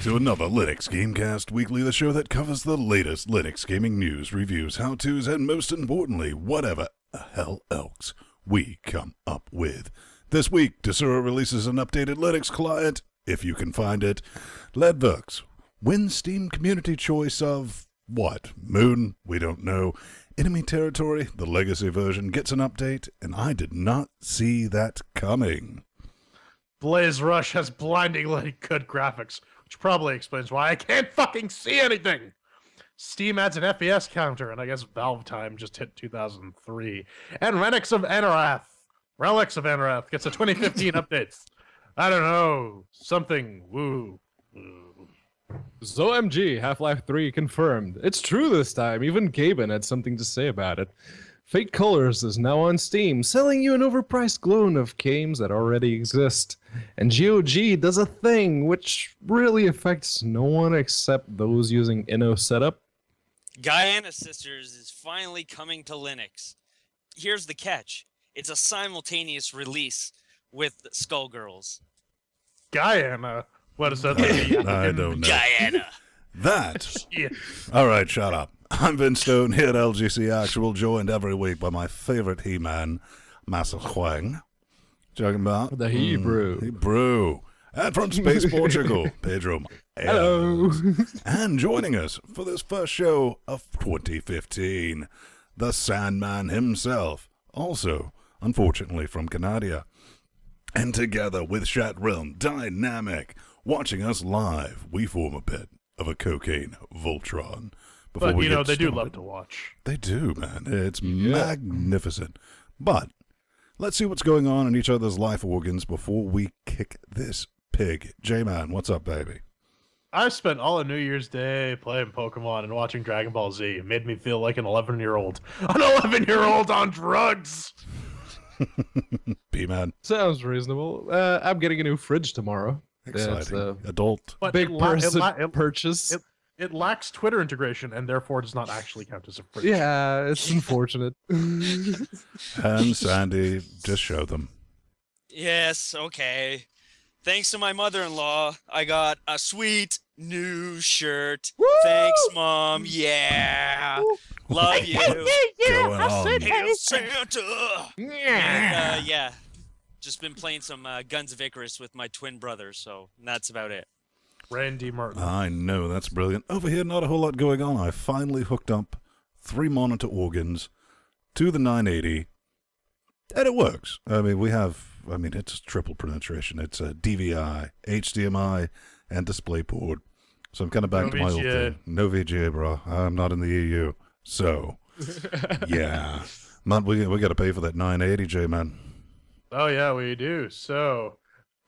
to another Linux Gamecast Weekly, the show that covers the latest Linux gaming news, reviews, how-tos, and most importantly, whatever the hell else we come up with. This week, Desura releases an updated Linux client, if you can find it. Leadwerks wins Steam Community Choice of what? Moon? We don't know. Enemy Territory, the legacy version, gets an update, and I did not see that coming. Blaze Rush has blindingly good graphics, which probably explains why I can't fucking see anything. Steam adds an FPS counter, and I guess Valve Time just hit 2003. And Relics of Annath gets a 2015 update. I don't know, something woo. ZOMG, Half-Life 3 confirmed. It's true this time. Even Gaben had something to say about it. Fake Colors is now on Steam, selling you an overpriced clone of games that already exist. And GOG does a thing which really affects no one except those using Inno setup. Giana Sisters is finally coming to Linux. Here's the catch. It's a simultaneous release with Skullgirls. Guyana? What is that? Like I don't know. Guyana. That? Yeah. All right, shut up. I'm Vince Stone here at LGC Actual, joined every week by my favorite He-Man, Master Huang. Talking about The Hebrew. Hebrew. And from Space Portugal, Pedro. Hello. And joining us for this first show of 2015, the Sandman himself, also, unfortunately, from Canada. And together with Chat Realm Dynamic, watching us live, we form a bit of a cocaine Voltron. But, you know, they do love to watch. They do, man. It's magnificent. But let's see what's going on in each other's life organs before we kick this pig. J-Man, what's up, baby? I spent all of New Year's Day playing Pokemon and watching Dragon Ball Z. It made me feel like an 11-year-old. An 11-year-old on drugs! P-Man. Sounds reasonable. I'm getting a new fridge tomorrow. Exciting. Adult. But Big purchase. It lacks Twitter integration and therefore does not actually count as a fridge. Yeah, it's unfortunate. And Sandy, just show them. Yes, okay. Thanks to my mother-in-law, I got a sweet new shirt. Woo! Thanks, Mom. Yeah. Love you. Going on. Hail Santa. And, yeah. Just been playing some Guns of Icarus with my twin brother, so that's about it. Randy Martin. I know, that's brilliant. Over here, not a whole lot going on. I finally hooked up 3 monitor organs to the 980, and it works. I mean, it's triple penetration. It's a DVI, HDMI, and DisplayPort. So I'm kind of back to my old thing. No VGA, bro. I'm not in the EU. So, yeah. Man, we got to pay for that 980, J-Man. Oh, yeah, we do. So,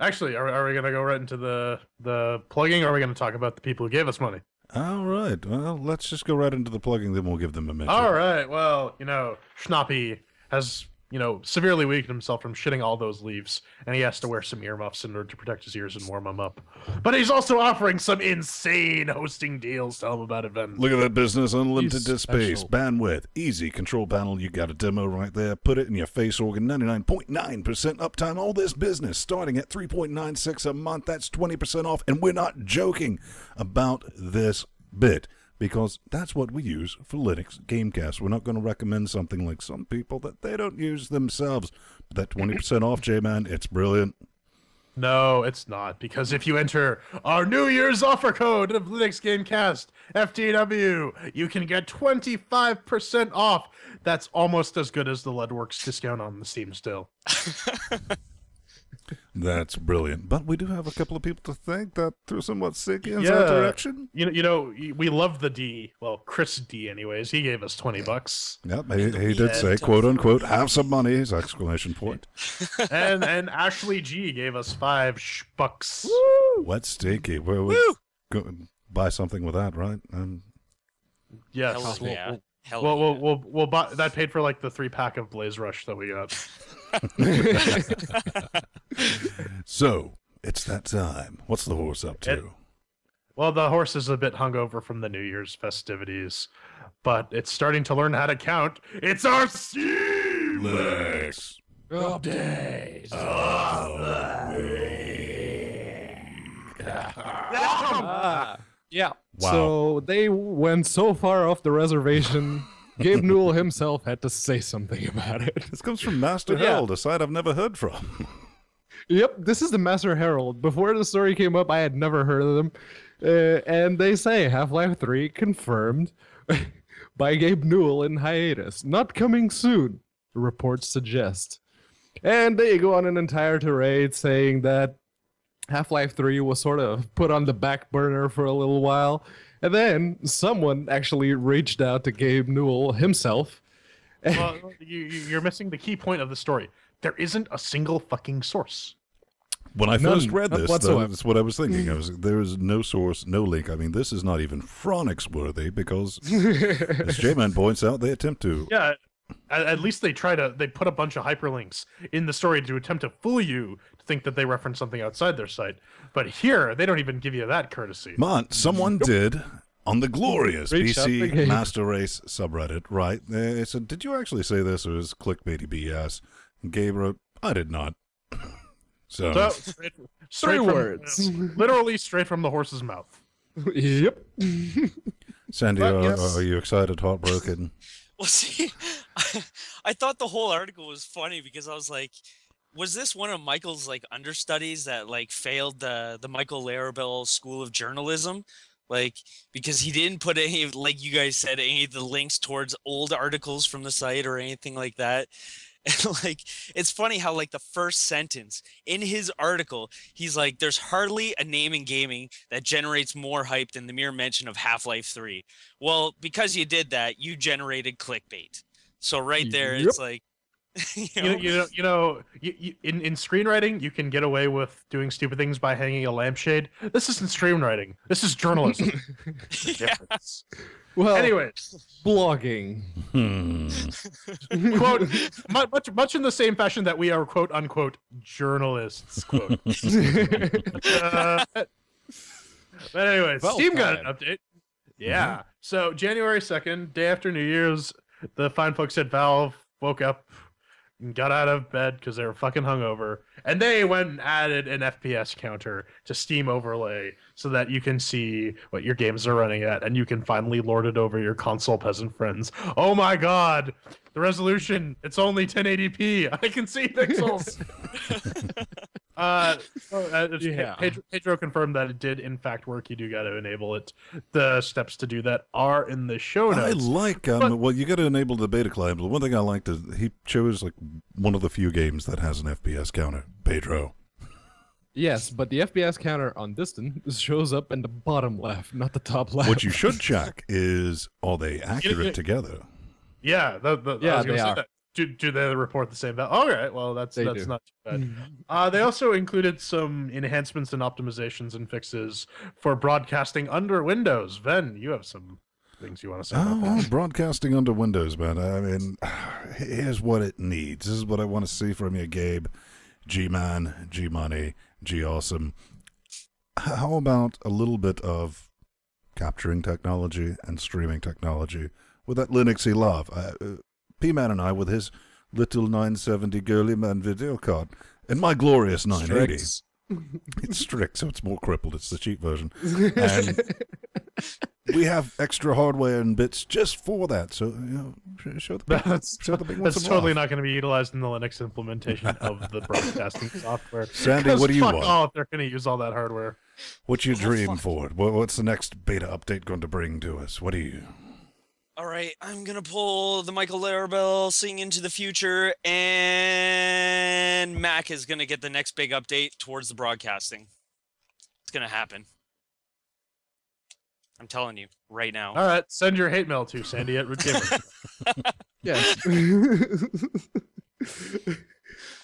actually, are we going to go right into the plugging, or are we going to talk about the people who gave us money? All right. Well, let's just go right into the plugging, then we'll give them a mention. All right. Well, you know, Schnappy has, you know, severely weakened himself from shitting all those leaves, and he has to wear some earmuffs in order to protect his ears and warm them up. But he's also offering some insane hosting deals. Tell him about it, Ben. Look at that business, unlimited He's space, special. bandwidth, easy control panel. You got a demo right there. Put it in your face organ, 99.9% uptime. All this business starting at $3.96 a month. That's 20% off, and we're not joking about this bit, because that's what we use for Linux Gamecast. We're not going to recommend something like some people that they don't use themselves. But that 20% off, J-Man, it's brilliant. No, it's not, because if you enter our New Year's offer code of Linux Gamecast, FTW, you can get 25% off. That's almost as good as the Leadwerks discount on the Steam still. That's brilliant. But we do have a couple of people to thank that threw somewhat sick in that direction. You know, we love the D. Well, Chris D, anyways. He gave us $20. Yep, he did say, quote unquote, have some money, his exclamation point. and Ashley G gave us $5. Wet sticky. We'll go buy something with that, right? Yes. Hell yeah. Hell We'll buy that. Paid for like the 3-pack of Blaze Rush that we got. So it's that time. What's the horse up to? Well, the horse is a bit hungover from the New Year's festivities, but it's starting to learn how to count. It's our Lex. Updates. Yeah. Wow. So they went so far off the reservation, Gabe Newell himself had to say something about it. This comes from Master But yeah. Herald, a site I've never heard from. Yep, this is the Master Herald. Before the story came up, I had never heard of them. And they say Half-Life 3 confirmed by Gabe Newell in hiatus. Not coming soon, the reports suggest. And they go on an entire tirade saying that Half-Life 3 was sort of put on the back burner for a little while. And then someone actually reached out to Gabe Newell himself. Well, you're missing the key point of the story. There isn't a single fucking sourse. When I first read none this, whatsoever. that's what I was thinking. There is no source, no link. I mean, this is not even Phronix worthy because, as J-Man points out, they attempt to. Yeah, at least they put a bunch of hyperlinks in the story to attempt to fool you to think that they reference something outside their site. But here, they don't even give you that courtesy. Man, someone did on the glorious Reach out to PC Gabe. Master Race subreddit, right? They said, "Did you actually say this, or is clickbaity BS?" And Gabe wrote, "I did not." So, straight from, words. literally straight from the horse's mouth. Yep. Sandy, But yes. are you excited, heartbroken? Well, see, I thought the whole article was funny because I was like, was this one of Michael's like understudies that like failed the Michael Larabelle School of Journalism? Like, because he didn't put any, like you guys said, any of the links towards old articles from the site or anything like that. And like, it's funny how like the first sentence in his article, he's like, there's hardly a name in gaming that generates more hype than the mere mention of Half-Life 3. Well, because you did that, you generated clickbait. So right there, Yep. it's like, In screenwriting, you can get away with doing stupid things by hanging a lampshade. This isn't screenwriting. This is journalism. The difference. Well, Anyway, blogging. quote, much in the same fashion that we are quote unquote journalists. Quote. But anyway, Well Steam got an timed. update. Yeah. So January 2nd, day after New Year's, the fine folks at Valve woke up and got out of bed because they were fucking hungover, and they went and added an FPS counter to Steam Overlay so that you can see what your games are running at, and you can finally lord it over your console peasant friends. Oh my god, the resolution—it's only 1080p. I can see pixels. Yeah. Pedro confirmed that it did in fact work. You do got to enable it. The steps to do that are in the show I notes. like, well, you got to enable the beta client, but one thing I liked is he chose like one of the few games that has an FPS counter, Pedro. Yes, but the FPS counter on Distant shows up in the bottom left, not the top left. What you should check is, are they accurate together? Yeah, I was Yeah, gonna they say are. that. Do they report the same value? All right, well that's They not do. too bad. They also included some enhancements and optimizations and fixes for broadcasting under Windows. Ven, you have some things you want to say about Oh, that? broadcasting under Windows, man. I mean, here's what it needs. This is what I want to see from you, Gabe. G-Man, G-Money, G-Awesome. How about a little bit of capturing technology and streaming technology with that Linuxy love? P-Man and I, with his little 970 girly man video card, and my glorious 980. Strix. It's strict, so it's more crippled. It's the cheap version. And we have extra hardware and bits just for that. So, you know, show the big, show the big ones That's some totally love. not going to be utilized in the Linux implementation of the broadcasting software. Sandy, 'Cause what do you fuck want? all if they're going to use all that hardware. What's your Oh, dream fuck. for it? What's the next beta update going to bring to us? What do you? all right, I'm gonna pull the Michael Larabelle Sing into the Future, and Mac is gonna get the next big update towards the broadcasting. It's gonna happen. I'm telling you right now. All right, send your hate mail to Sandy at Root Gamer. Yes.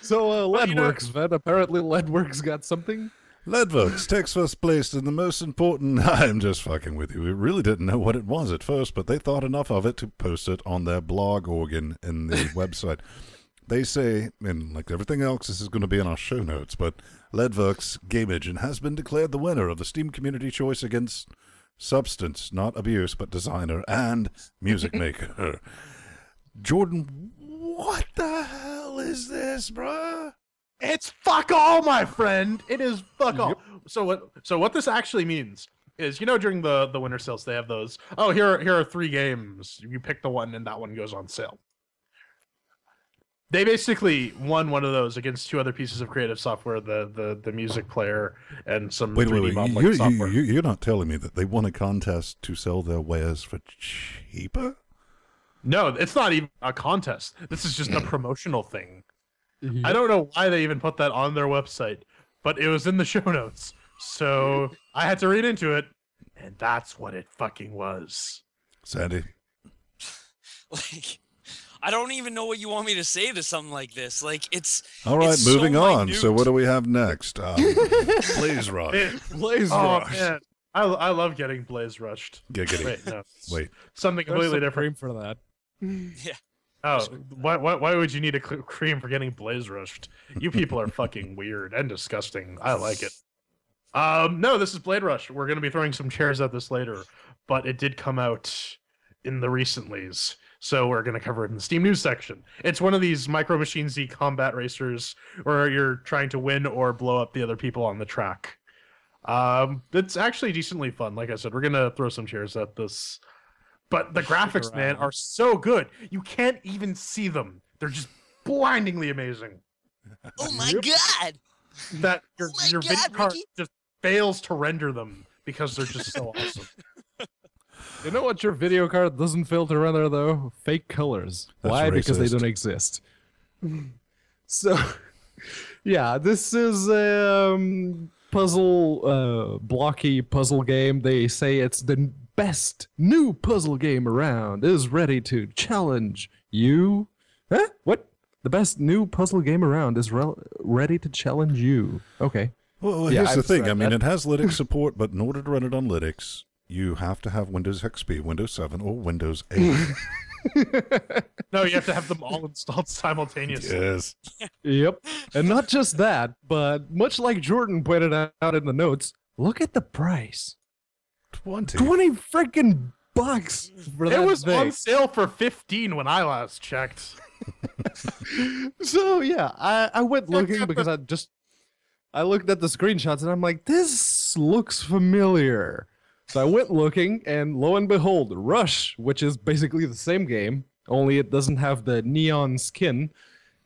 So, Well, you know- Leadwerks, Ven. Apparently, Leadwerks got something. Leadwerks takes first place in the most important. I'm just fucking with you. We really didn't know what it was at first, but they thought enough of it to post it on their blog organ in the website. They say, and like everything else, this is going to be in our show notes, but Leadwerks Game Engine has been declared the winner of the Steam Community Choice against Substance, not abuse, but designer and music maker. Jordan, what the hell is this, bruh? It's fuck all, my friend. It is fuck all. So what this actually means is, during the winter sales, they have those. Oh, here are 3 games. You pick the one, and that one goes on sale. They basically won one of those against 2 other pieces of creative software, the music player and some 3D modeling software. You're not telling me that they won a contest to sell their wares for cheaper? No, it's not even a contest. This is just a promotional thing. I don't know why they even put that on their website, but it was in the show notes. So I had to read into it, and that's what it fucking was. Sandy? Like, I don't even know what you want me to say to something like this. Like, it's all right. it's Moving so on. minute. So what do we have next? Blaze Rush. Blaze Oh Rush. man, I love getting Blaze Rushed. Giggity. Wait, no, Wait. something completely There's some different. cream for that. Yeah. Oh, why would you need a cream for getting Blaze Rushed? You people are fucking weird and disgusting. I like it. No, this is Blade Rush. We're gonna be throwing some chairs at this later, but it did come out in the recentlies, so we're gonna cover it in the Steam news section. It's one of these Micro Machine Z combat racers where you're trying to win or blow up the other people on the track. It's actually decently fun. Like I said, we're gonna throw some chairs at this. But the graphics, man, are so good. You can't even see them. They're just blindingly amazing. Oh my god! That your Oh my your video God, card Ricky. just fails to render them because they're just so awesome. You know what your video card doesn't fail to render though? Fake colors. That's Why? Because they racist. don't exist. So, yeah, this is puzzle, blocky puzzle game. They say it's the best new puzzle game around. Is ready to challenge you. Huh? What? The best new puzzle game around is ready to challenge you. Okay. Well, Yeah, here's the I've thing. read I mean, that. it has Linux support, but in order to run it on Linux, you have to have Windows XP, Windows 7, or Windows 8. No, you have to have them all installed simultaneously. Yes. Yep. And not just that, but much like Jordan pointed out in the notes, look at the price. 20. 20 freaking bucks for that It was thing. on sale for 15 when I last checked. So yeah, I went looking because I looked at the screenshots and I'm like, this looks familiar. So I went looking and lo and behold, Rush, which is basically the same game, only it doesn't have the neon skin,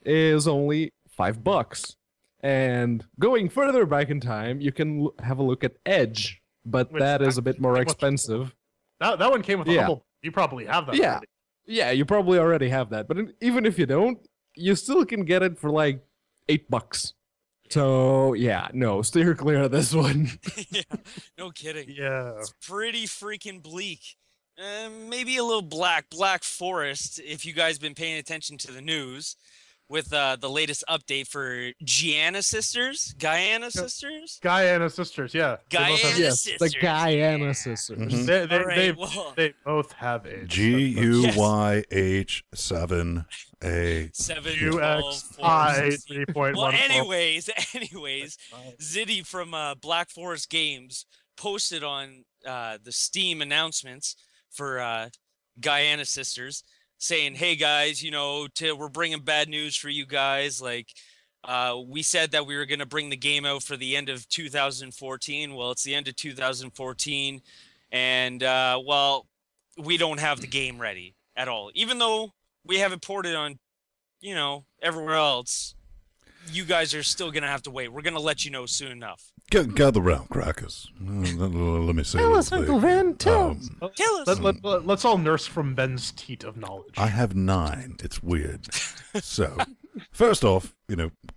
is only $5. And going further back in time, you can have a look at Edge, but Which that is a bit more actually much- expensive. That one came with a Yeah. humble. You probably have that. Yeah. already. Yeah, you probably already have that, but even if you don't, you still can get it for like $8. So yeah, no, steer clear of this one. Yeah, no kidding. Yeah. It's pretty freaking bleak. Maybe a little Black Forest, if you guys been paying attention to the news, with the latest update for Giana Sisters, Giana Sisters, Guyana Sisters, yeah. They both have- Guyana Yes, Sisters. the Guyana yeah. Sisters. Mhm. They, All right, they, well, they both have age. GUYH7A. 7, UXI 3.1. Well, anyways, Ziddy from Black Forest Games posted on the Steam announcements for Guyana Sisters, saying, "Hey guys, we're bringing bad news for you guys. Like, we said that we were going to bring the game out for the end of 2014. Well, it's the end of 2014, and well, we don't have the game ready at all. Even though we have it ported on, everywhere else. You guys are still going to have to wait. We're going to let you know soon enough." Gather round, crackers. Let me say Tell this us, Uncle thing. Van, tell us. Tell us. Let's all nurse from Ben's teat of knowledge. I have 9. It's weird. So, first off,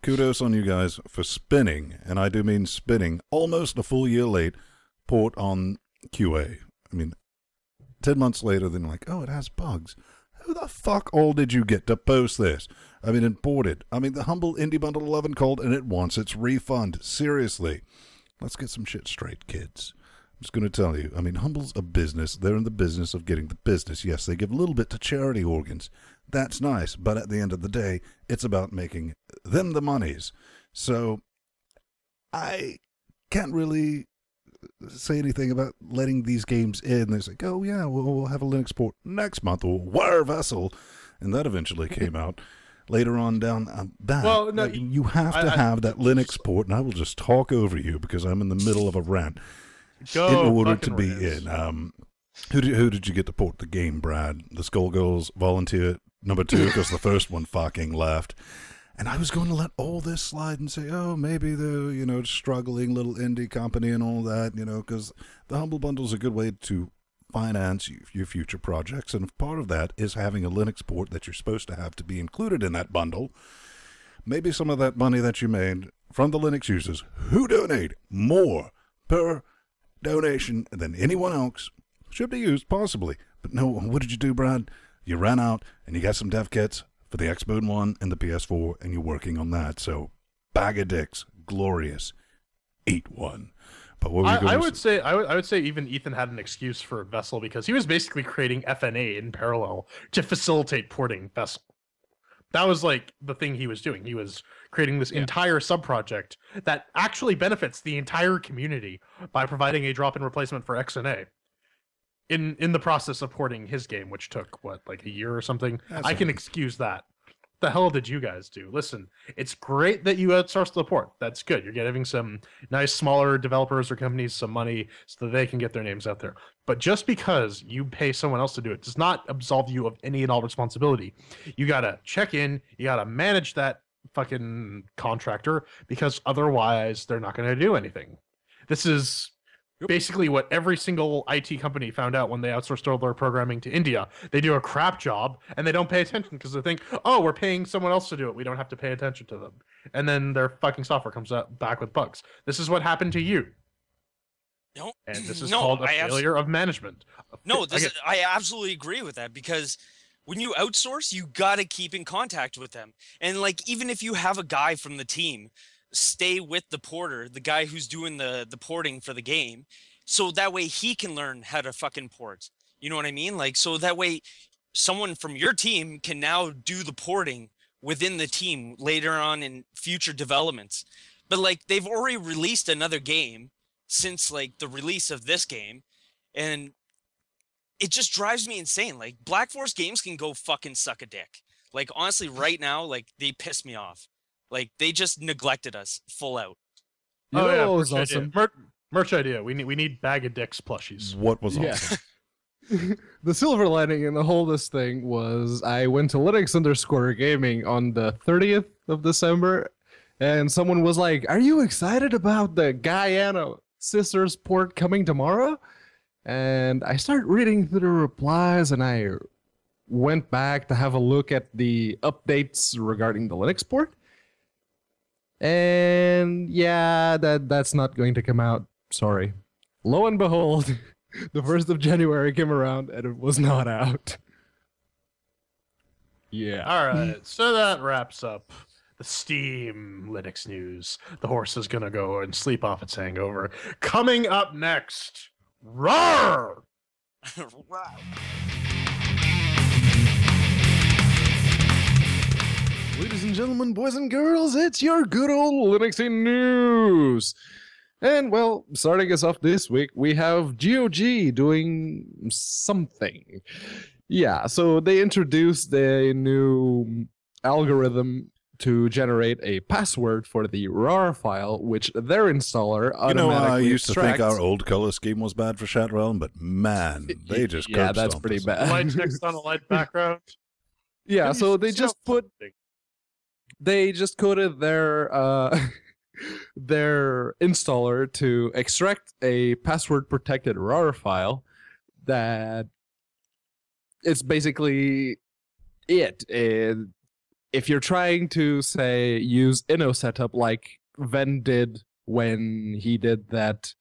kudos on you guys for spinning, and I do mean spinning, almost a full year late, port on QA. I mean, 10 months later, then like, oh, it has bugs. Who the fuck all did you get to post this? I mean, imported. I mean, the humble Indie Bundle 11 called, and it wants its refund. Seriously. Let's get some shit straight, kids. I'm just going to tell you. I mean, Humble's a business. They're in the business of getting the business. Yes, they give a little bit to charity organs. That's nice. But at the end of the day, it's about making them the monies. So I can't really say anything about letting these games in. They say, oh, yeah, we'll have a Linux port next month, or wire vessel. And that eventually came out. later on down that. Well, no, you have to have that Linux port, and I will just talk over you because I'm in the middle of a rant. In order to be in. Who did you get to port the game, Brad? The Skullgirls volunteer number 2, because the first one fucking left. And I was going to let all this slide and say, oh, maybe the, struggling little indie company and all that, because the Humble Bundle is a good way to finance your future projects. And part of that is having a Linux port that you're supposed to have to be included in that bundle. Maybe some of that money that you made from the Linux users who donate more per donation than anyone else should be used, possibly. But no, what did you do, Brad? You ran out and you got some dev kits for the Xbox One and the PS4, and you're working on that. So, bag of dicks, glorious. Eat one. But what were you going to say? I would say even Ethan had an excuse for Vessel because he was basically creating FNA in parallel to facilitate porting Vessel. That was like the thing he was doing. He was creating this entire subproject that actually benefits the entire community by providing a drop-in replacement for XNA. In the process of porting his game, which took like a year or something. I can excuse that. What the hell did you guys do? Listen, it's great that you outsourced the port. That's good. You're giving some nice smaller developers or companies some money so that they can get their names out there. But just because you pay someone else to do it does not absolve you of any and all responsibility. You gotta check in. You gotta manage that fucking contractor because otherwise they're not gonna do anything. This is basically what every single IT company found out when they outsourced all their programming to India. They do a crap job and they don't pay attention because they think, oh, we're paying someone else to do it. We don't have to pay attention to them. And then their fucking software comes out back with bugs. This is what happened to you. No, and this is called a failure of management. No, I absolutely agree with that because when you outsource, you got to keep in contact with them. And like, even if you have a guy from the team, stay with the porter, the guy who's doing the porting for the game, so that way he can learn how to fucking port. You know what I mean? Like, so that way someone from your team can now do the porting within the team later on in future developments. But like, they've already released another game since like the release of this game, and it just drives me insane. Like, Black Forest Games can go fucking suck a dick. Like, honestly, right now, like, they piss me off. Like, they just neglected us full out. Merch awesome. Merch idea. We need bag of dicks plushies. What was awesome? The silver lining in the whole this thing was I went to Linux_Gaming on the 30th of December, and someone was like, "Are you excited about the Giana Sisters port coming tomorrow?" And I started reading through the replies, and I went back to have a look at the updates regarding the Linux port. And yeah, that's not going to come out. Sorry. Lo and behold, the 1st of January came around and it was not out. Yeah. All right. So that wraps up the Steam Linux news. The horse is going to go and sleep off its hangover. Coming up next, roar! Ladies and gentlemen, boys and girls, it's your good old Linuxy news. And, well, starting us off this week, we have GOG doing something. Yeah, so they introduced a new algorithm to generate a password for the RAR file, which their installer automatically I used extracts. to think our old color scheme was bad for Chat Realm, but man, they just yeah, that's pretty us. bad. Light text on a light background. Yeah, so they just coded their their installer to extract a password protected RAR file that it's basically it. If you're trying to, say, use InnoSetup like Ven did when he did that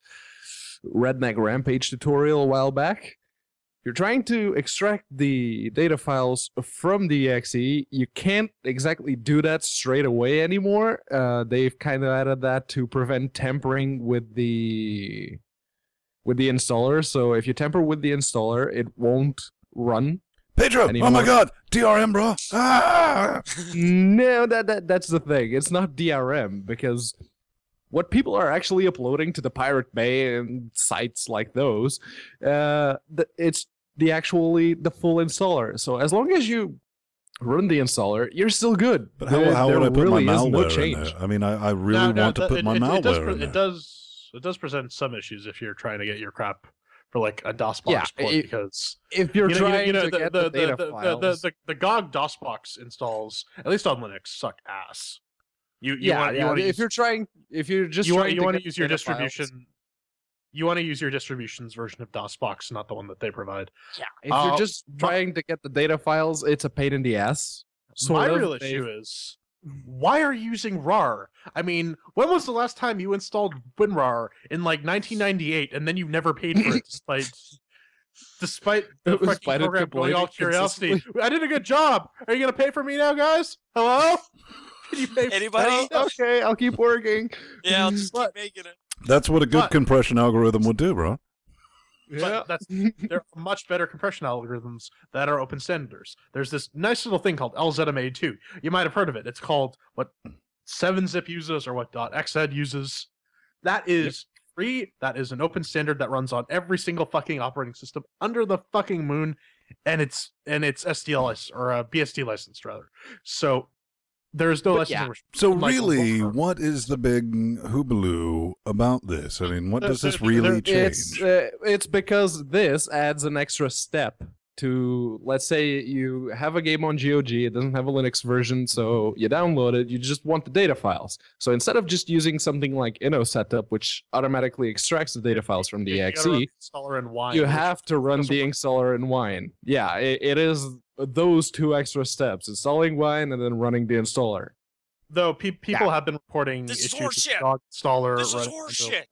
Redneck Rampage tutorial a while back, if you're trying to extract the data files from the exe, you can't exactly do that straight away anymore. They've kind of added that to prevent tampering with the installer. So if you tamper with the installer, it won't run. Pedro, anymore. oh my god, DRM, bro. Ah! No, that's the thing. It's not DRM, because what people are actually uploading to the Pirate Bay and sites like those, it's the full installer. So as long as you run the installer, you're still good. But how would I put really my is no malware in change. there? I mean, I really want to put my malware in there. It does present some issues if you're trying to get your crap for like a DOSBox port, because if you're trying to get the data files, the GOG DOSBox installs, at least on Linux, suck ass. You want to use your distribution. Files. You want to use your distribution's version of DOSBox, not the one that they provide. Yeah, if you're just trying to get the data files, it's a pain in the ass. My real issue is, why are you using RAR? I mean, when was the llast time you installed WinRAR? In like 1998, and then you never paid for it, despite the fucking program going all curiosity. I did a good job. Are you gonna pay for me now, guys? Hello? Can you pay? Anybody? Okay, I'll keep working. Yeah, I'll just keep making it. That's what a good compression algorithm would do, bro. Yeah. But there are much better compression algorithms that are open standards. There's this nice little thing called LZMA2. You might have heard of it. It's called what 7-zip uses or what .xed uses. That is free. That is an open standard that runs on every single fucking operating system under the fucking moon, and it's SDL or BSD licensed rather. So there's no licensing. So really, what is the big hoobaloo about this? I mean, what does this really change? It's because this adds an extra step to, let's say you have a game on GOG, it doesn't have a Linux version, so you download it, you just want the data files. So instead of just using something like InnoSetup, which automatically extracts the data files from the exe, you have to run the installer in Wine. Yeah, it is those two extra steps, installing Wine and then running the installer. Though people have been reporting issues with GOG installer. This is horseshit.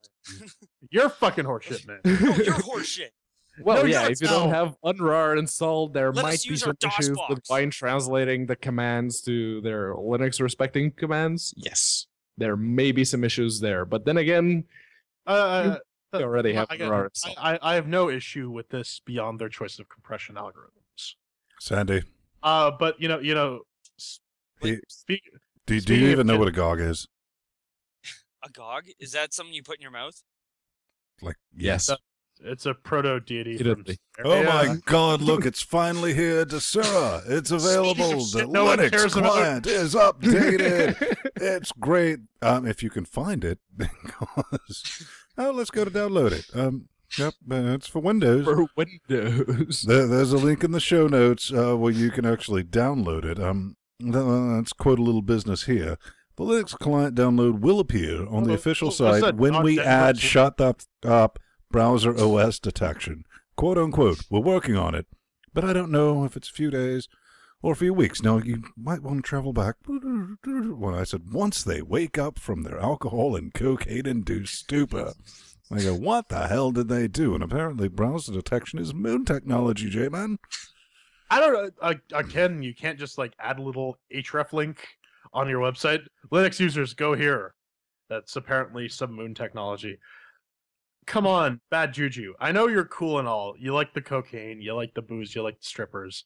You're fucking horseshit, man. No, you're horseshit. Well, if you don't have unrar installed, there might be some issues with Wine translating the commands to their Linux respecting commands. Yes, there may be some issues there, but then again, you already have unrar installed. I have no issue with this beyond their choice of compression algorithms. Sandy. But do you even know what a GOG is? A GOG? Is that something you put in your mouth? Like, yes. It's a proto-deity. Oh my god, look, it's finally here, Desura. It's available. The Linux client is updated. It's great. If you can find it, because... Oh, let's go to download it. Yep, it's for Windows. For Windows. There's a link in the show notes where you can actually download it. Let's quote a little business here. The Linux client download will appear on the official site when we add shut up browser OS detection. Quote unquote. We're working on it, but I don't know if it's a few days or a few weeks. Now, you might want to travel back. When I said, once they wake up from their alcohol and cocaine-induced stupor. I go, what the hell did they do? And apparently browser detection is moon technology, J-Man. I don't know. Again, you can't just like add a little href link on your website. Linux users, go here. That's apparently some moon technology. Come on, bad juju. I know you're cool and all. You like the cocaine, you like the booze, you like the strippers.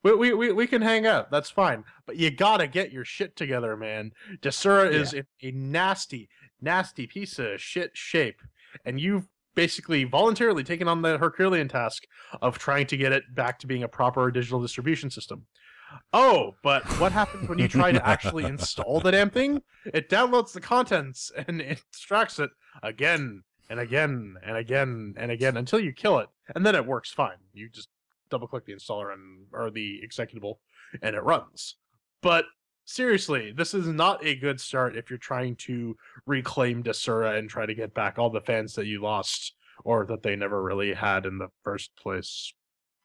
We can hang out. That's fine. But you gotta get your shit together, man. Desura is in a nasty, nasty piece of shit shape. And you've basically voluntarily taken on the Herculean task of trying to get it back to being a proper digital distribution system. Oh, but what happens when you try to actually install the damn thing? It downloads the contents and it extracts it again and again and again and again until you kill it. And then it works fine. You just double-click the installer or the executable, and it runs. But seriously, this is not a good start if you're trying to reclaim Desura and try to get back all the fans that you lost or that they never really had in the first place.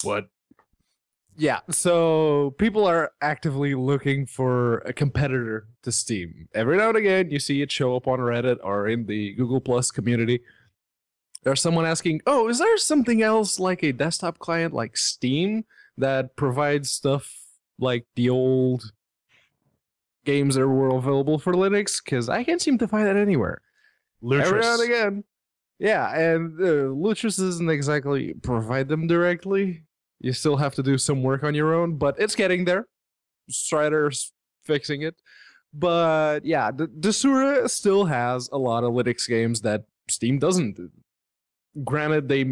What? Yeah, so people are actively looking for a competitor to Steam. Every now and again, you see it show up on Reddit or in the Google Plus community. There's someone asking, oh, is there something else like a desktop client like Steam that provides stuff like the old games that were available for Linux? Because I can't seem to find that anywhere. Lutris. Every now and again. Yeah, and Lutris doesn't exactly provide them directly. You still have to do some work on your own, but it's getting there. Strider's fixing it. But yeah, Desura still has a lot of Linux games that Steam doesn't. granted, they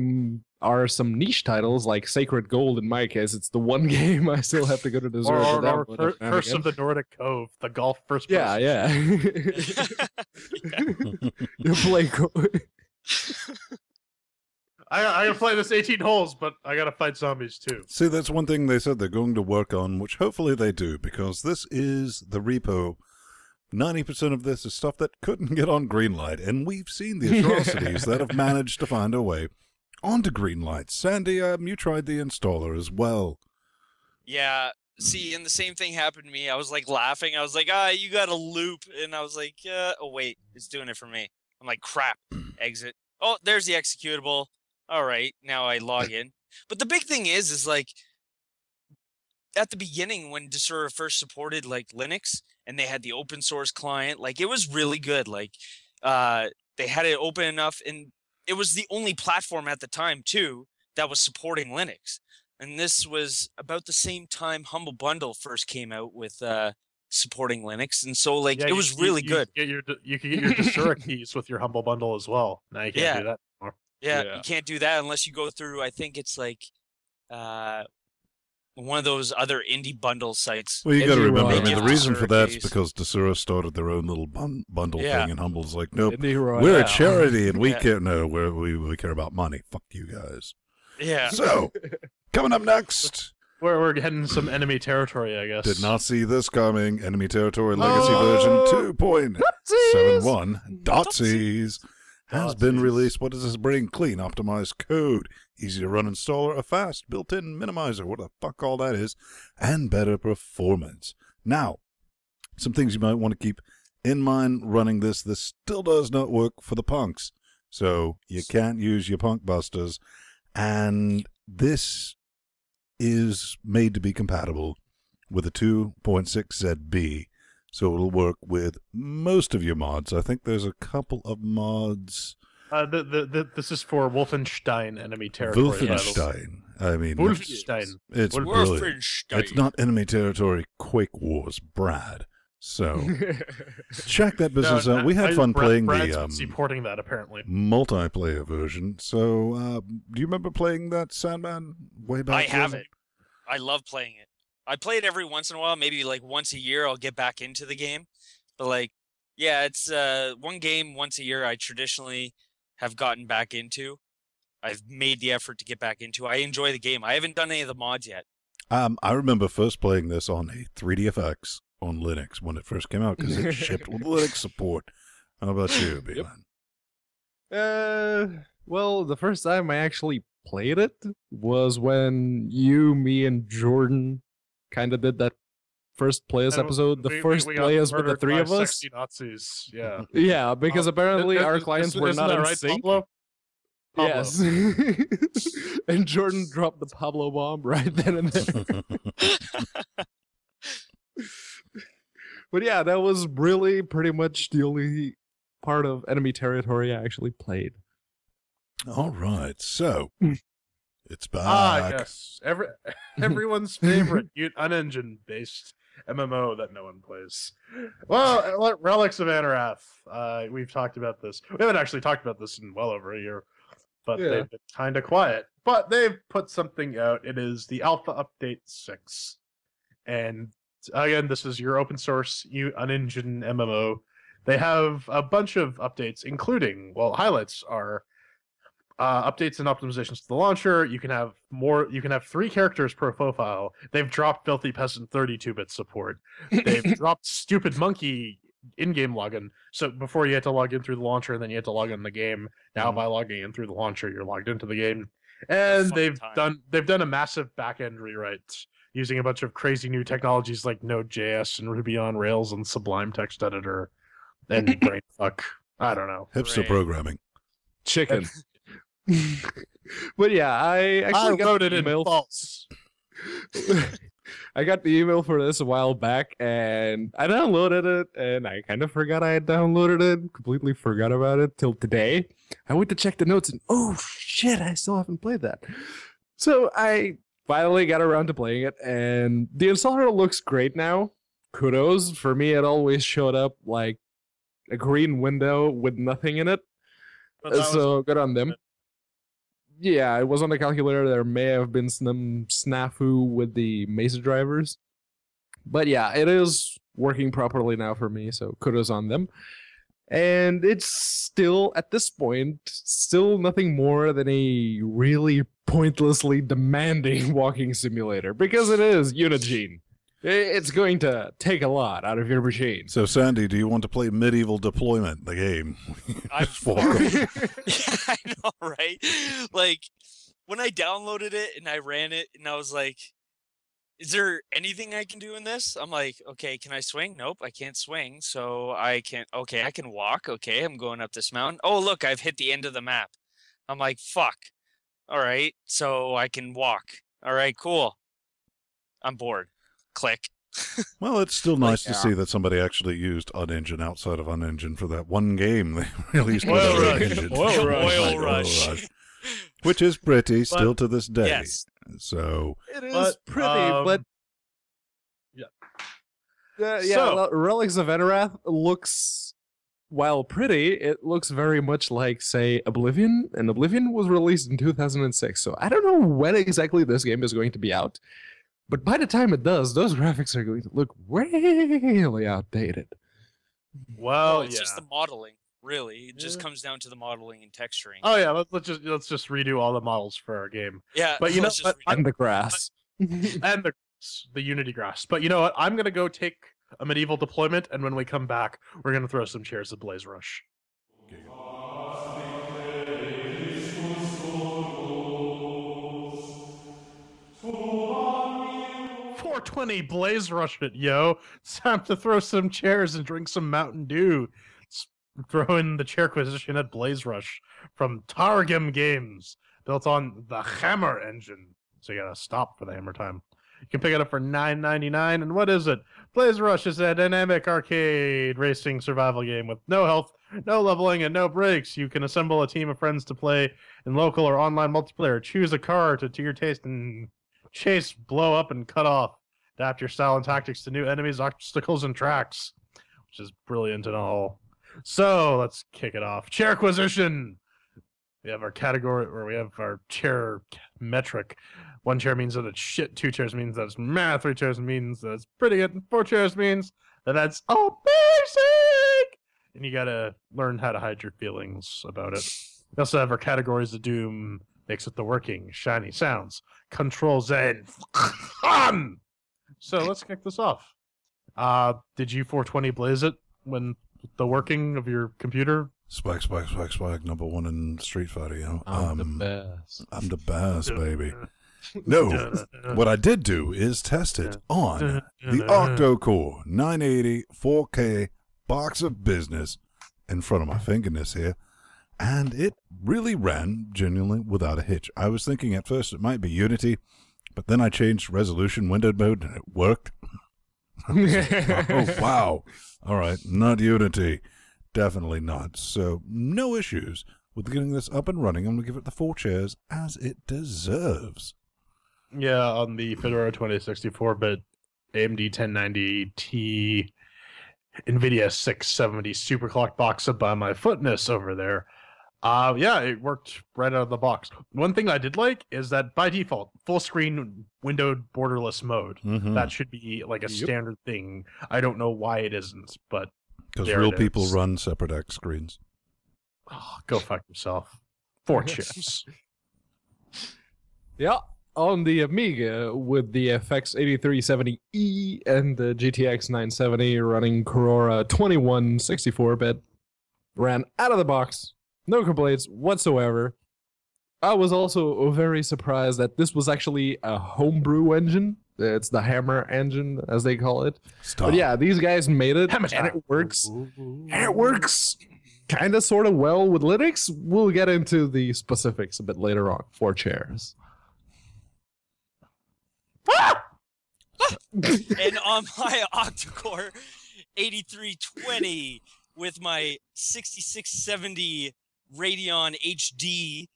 are some niche titles like Sacred Gold. In my case, it's the one game I still have to go to Desura to download every now and Curse again. of the Nordic Cove, the golf first Yeah, person. You play. I gotta play this 18 holes, but I gotta fight zombies too. See, that's one thing they said they're going to work on, which hopefully they do, because this is the repo. 90% of this is stuff that couldn't get on Greenlight, and we've seen the atrocities that have managed to find a way onto Greenlight. Sandy, you tried the installer as well. Yeah. See, and the same thing happened to me. I was like laughing. I was like, you got a loop. And I was like, oh, wait, it's doing it for me. I'm like, crap, exit. Oh, there's the executable. All right, now I log in. But the big thing is like, at the beginning when Desura first supported like Linux and they had the open source client, like it was really good. Like, they had it open enough, and it was the only platform at the time too that was supporting Linux. And this was about the same time Humble Bundle first came out with supporting Linux, and so like it was really good. You can get your Desura keys with your Humble Bundle as well. Now you can't do that anymore. Yeah, you can't do that unless you go through, I think it's like one of those other indie bundle sites. Well, you got to remember, I mean, the reason Desura for that's keys. because Desura started their own little bundle thing, and Humble's like, nope, Indie Royale. we're a charity, and we Yeah. care. No, we care about money. Fuck you guys. Yeah. So, coming up next, We're getting some enemy territory, I guess. did not see this coming. Enemy Territory Legacy version 2.71 Dotsies has been released. What does this bring? Clean, optimized code, easy to run installer, a fast built-in minimizer, what the fuck all that is, and better performance. Now, some things you might want to keep in mind running this. This still does not work for the punks, so you can't use your punk busters, and this is made to be compatible with a 2.6 ZB, so it'll work with most of your mods. I think there's a couple of mods. This is for Wolfenstein enemy territory. Wolfenstein. I mean, Wolfenstein. it's brilliant. Wolfenstein. It's not enemy territory Quake Wars, Brad. So check that business out. We had fun playing Brad's the supporting that apparently. multiplayer version. So do you remember playing that, Sandman, way back? I when? haven't. I love playing it. I play it every once in a while, maybe like once a year I'll get back into the game. But like, yeah, it's one game once a year I traditionally have gotten back into. I've made the effort to get back into. I enjoy the game. I haven't done any of the mods yet. I remember first playing this on a 3DFX on Linux when it first came out because it shipped with Linux support. How about you, B-Man? Well, the first time I actually played it was when you, me, and Jordan kind of did that first players episode. The first we got players with the murdered three by of us. sexy Nazis. Yeah. Yeah, because apparently our clients were Isn't not that in right, sync. Pablo? Yes. And Jordan dropped the Pablo bomb right then and there. But yeah, that was really pretty much the only part of enemy territory I actually played. All right, so it's back. Yes. Everyone's favorite unengine based MMO that no one plays. Well, Relics of Annath. We've talked about this. We haven't actually talked about this in well over a year, but they've been kind of quiet. But they've put something out. It is the Alpha Update 6. And again, this is your open source unengine MMO. They have a bunch of updates, including, well, highlights are updates and optimizations to the launcher. You can have more. You can have 3 characters per profile. They've dropped Filthy Peasant 32-bit support. They've dropped Stupid Monkey in-game login. So before you had to log in through the launcher, and then you had to log in the game. Now by logging in through the launcher, you're logged into the game. And they've done a massive back-end rewrite using a bunch of crazy new technologies like Node.js and Ruby on Rails and Sublime Text Editor and Brainfuck. I don't know. Hipster programming. Chicken. But yeah, I actually got wrote the it in email. false. I got the email for this a while back, and I downloaded it, and I kind of forgot I had downloaded it. Completely forgot about it till today. I went to check the notes, and oh shit, I still haven't played that. So I finally got around to playing it, and the installer looks great now. Kudos. For me, it always showed up like a green window with nothing in it. But that So good on them. Yeah, it was on the calculator. There may have been some snafu with the Mesa drivers. But yeah, it is working properly now for me, so kudos on them. And it's still, at this point, still nothing more than a really pointlessly demanding walking simulator, because it is Unigine. It's going to take a lot out of your machine. So, Sandy, do you want to play Medieval Deployment, the game? Yeah, I know, right? Like, when I downloaded it and I ran it, and I was like, is there anything I can do in this? I'm like, okay, can I swing? Nope, I can't swing. So I can walk. Okay, I'm going up this mountain. Oh, look, I've hit the end of the map. I'm like, fuck. All right, so I can walk. All right, cool. I'm bored. Click. Well, it's still nice to see that somebody actually used Unengine outside of Unengine for that one game they released. Oil Rush. Engine. Oil Rush. Which is pretty still to this day. Yes. So It is pretty, but yeah. Relics of Annath looks, while pretty, it looks very much like, say, Oblivion, and Oblivion was released in 2006. So I don't know when exactly this game is going to be out, but by the time it does, those graphics are going to look really outdated. Well, it's just the modeling. Really, it just comes down to the modeling and texturing. Oh yeah, let's just redo all the models for our game. Yeah, but you know, And the grass. and the Unity grass. But you know what? I'm gonna go take a Medieval Deployment, and when we come back, we're gonna throw some chairs at Blaze Rush. 420 Blaze Rush it, yo. It's time to throw some chairs and drink some Mountain Dew. Throw in the CHAIRQUISITION at Blaze Rush from Targum Games, built on the Hammer engine. So you gotta stop for the Hammer time. You can pick it up for $9.99. And what is it? Blaze Rush is a dynamic arcade racing survival game with no health, no leveling, and no breaks. You can assemble a team of friends to play in local or online multiplayer. Choose a car to your taste and chase, blow up, and cut off. Adapt your style and tactics to new enemies, obstacles, and tracks, which is brilliant and all. So let's kick it off. CHAIRQUISITION. We have our category, or we have our chair metric. 1 chair means that it's shit. 2 chairs means that it's meh. 3 chairs means that it's pretty good. And 4 chairs means that that's amazing. And you gotta learn how to hide your feelings about it. We also have our categories of doom. Makes it the working, shiny sounds. Control Z. Fun. So let's kick this off. Did you 420 blaze it when the working of your computer? Spike, #1 in Street Fighter, you know. I'm the best. I'm the best, baby. No, what I did do is test it on the Octo-Core 980 4K box of business in front of my fingerness here, and it really ran genuinely without a hitch. I was thinking at first it might be Unity, but then I changed resolution windowed mode and it worked. Oh, wow. All right, not Unity. Definitely not. So, no issues with getting this up and running. I'm going to give it the 4 chairs as it deserves. Yeah, on the Fedora 2064-bit AMD 1090T NVIDIA 670 superclock box up by my footness over there. Yeah, it worked right out of the box. One thing I did like is that by default, full screen windowed borderless mode. Mm-hmm. That should be like a standard thing. I don't know why it isn't, but because real people run separate X screens. Oh, go fuck yourself. 4 chips. Yeah, on the Amiga with the FX 8370E and the GTX 970 running Corora 2164-bit, ran out of the box. No complaints whatsoever. I was also very surprised that this was actually a homebrew engine. It's the Hammer engine, as they call it. Stop. But yeah, these guys made it, and it works. And it works kind of sort of well with Linux. We'll get into the specifics a bit later on. 4 chairs. And on my Octa-Core 8320 with my 6670 Radeon HD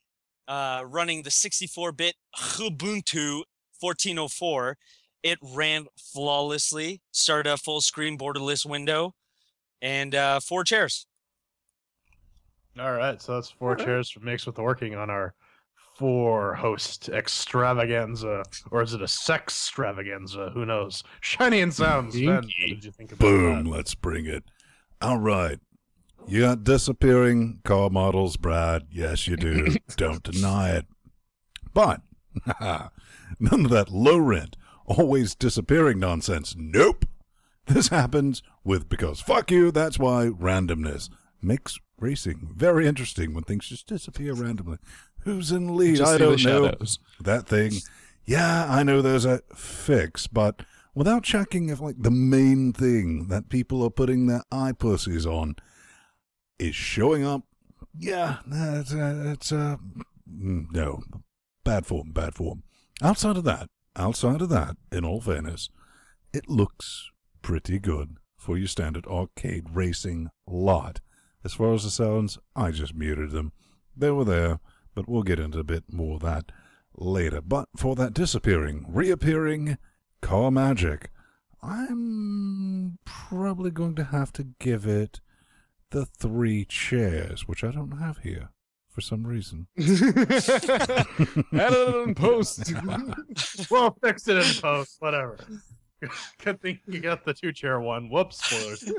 running the 64-bit Ubuntu 1404, it ran flawlessly, started a full screen borderless window, and 4 chairs. All right, so that's 4 chairs mixed with the working on our for host extravaganza, or is it a sex extravaganza? Who knows? Shiny and sounds. Ben, what did you think about Boom, that? let's bring it. All right. You got disappearing car models, Brad. Yes, you do. Don't deny it. But none of that low rent, always disappearing nonsense. Nope. This happens with because fuck you, that's why randomness makes racing very interesting when things just disappear randomly. Who's in the lead? Just I see the don't know. shadows. That thing. Yeah, I know there's a fix, but without checking if like the main thing that people are putting their eye pussies on is showing up, yeah, it's no, bad form. Outside of that, in all fairness, it looks pretty good for your standard arcade racing lot. As far as the sounds, I just muted them. They were there, but we'll get into a bit more of that later. But for that disappearing, reappearing car magic, I'm probably going to have to give it the 3 chairs, which I don't have here for some reason. Edit in post. We'll fix it in post. Whatever. Good thing you got the 2-chair one. Whoops, spoilers.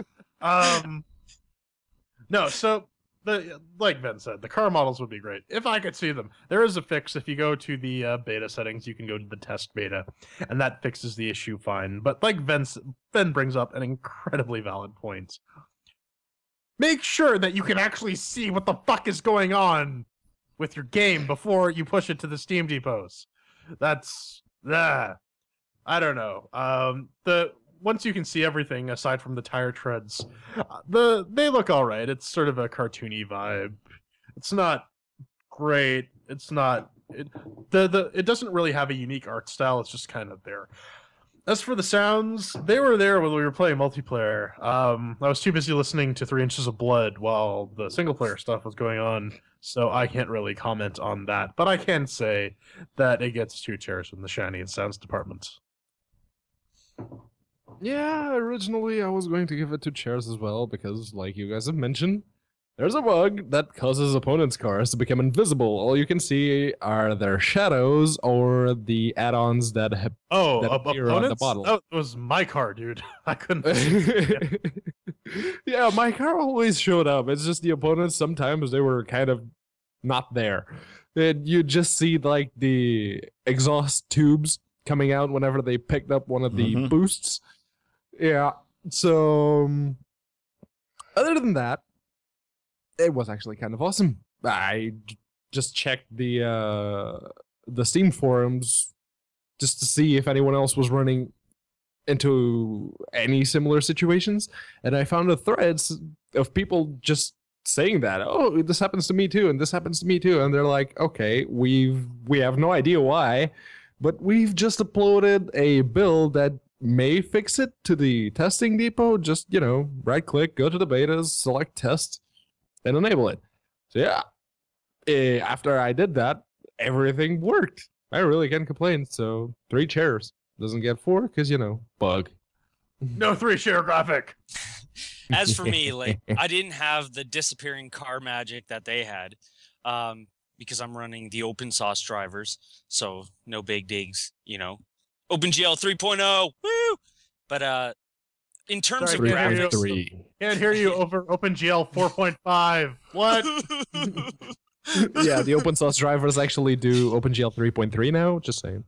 No, so like Ben said, the car models would be great if I could see them. There is a fix. If you go to the beta settings, you can go to the test beta, and that fixes the issue fine. But like Ben brings up an incredibly valid point. Make sure that you can actually see what the fuck is going on with your game before you push it to the Steam depots. That's I don't know. Once you can see everything aside from the tire treads, they look all right. It's sort of a cartoony vibe. It's not great. It's not it doesn't really have a unique art style. It's just kind of there. As for the sounds, they were there when we were playing multiplayer. I was too busy listening to 3 Inches of Blood while the single player stuff was going on, so I can't really comment on that. But I can say that it gets 2 chairs from the Shiny and Sounds department. Yeah, originally I was going to give it 2 chairs as well because, like you guys have mentioned, there's a bug that causes opponents' cars to become invisible. All you can see are their shadows or the add-ons that appear on the bottle. That was my car, dude. I couldn't. Yeah, my car always showed up. It's just the opponents, sometimes they were kind of not there. You just see like the exhaust tubes coming out whenever they picked up one of the boosts. Yeah, so other than that, it was actually kind of awesome. I just checked the Steam forums just to see if anyone else was running into any similar situations, and I found a threads of people just saying that, oh, this happens to me too, and this happens to me too, and they're like, okay, we have no idea why, but we've just uploaded a build that may fix it to the testing depot. Just, right click, go to the betas, select test, and enable it. So yeah, after I did that, everything worked. I really can't complain. So 3 chairs. Doesn't get 4 because, bug. No 3-chair graphic. As for me, like, I didn't have the disappearing car magic that they had, because I'm running the open source drivers, so no big digs, OpenGL 3.0, woo! But in terms of graphics, can't hear you over OpenGL 4.5. What? Yeah, the open source drivers actually do OpenGL 3.3 now. Just saying.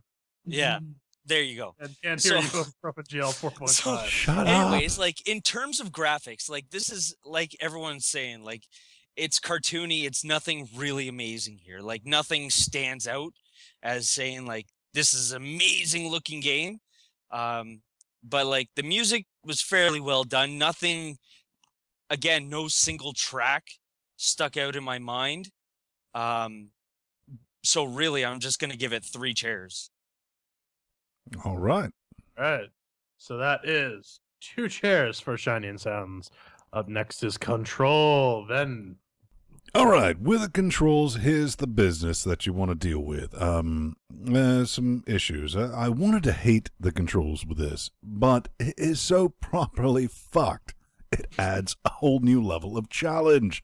Yeah. There you go. And can't hear you over OpenGL 4.5. So, shut anyways, up. like in terms of graphics, like this is like everyone's saying, like it's cartoony. It's nothing really amazing here. Like nothing stands out as saying like this is an amazing looking game. But like the music was fairly well done. Nothing, again, no single track stuck out in my mind. So really, I'm just gonna give it 3 chairs. All right. All right. So that is 2 chairs for Shiny and Sounds. Up next is Control. Then. All right. With the controls, here's the business that you want to deal with. Some issues. I wanted to hate the controls with this, but it is so properly fucked. It adds a whole new level of challenge.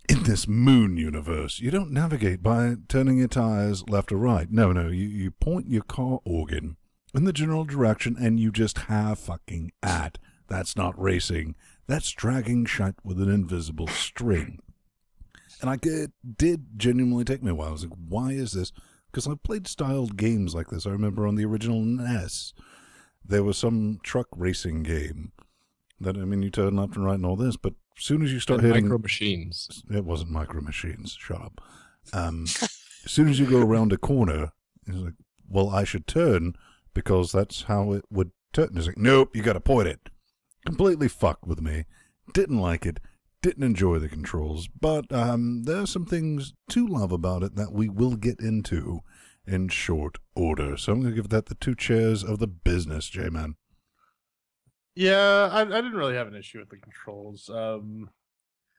in this moon universe, you don't navigate by turning your tires left or right. No, you point your car organ in the general direction and you just have fucking at. That's not racing. That's dragging shit with an invisible string. And it did genuinely take me a while. I was like, why is this? Because I've played styled games like this. I remember on the original NES, there was some truck racing game that, I mean, you turn left and right and all this, but as soon as you start hitting... Micro Machines. It wasn't Micro Machines. Shut up. As soon as you go around a corner, it's like, well, I should turn because that's how it would turn. It's like, nope, you got to point it. Completely fucked with me. Didn't like it. Didn't enjoy the controls. But there are some things to love about it that we will get into in short order. So I'm going to give that the 2 chairs of the business, J-Man. Yeah, I didn't really have an issue with the controls. I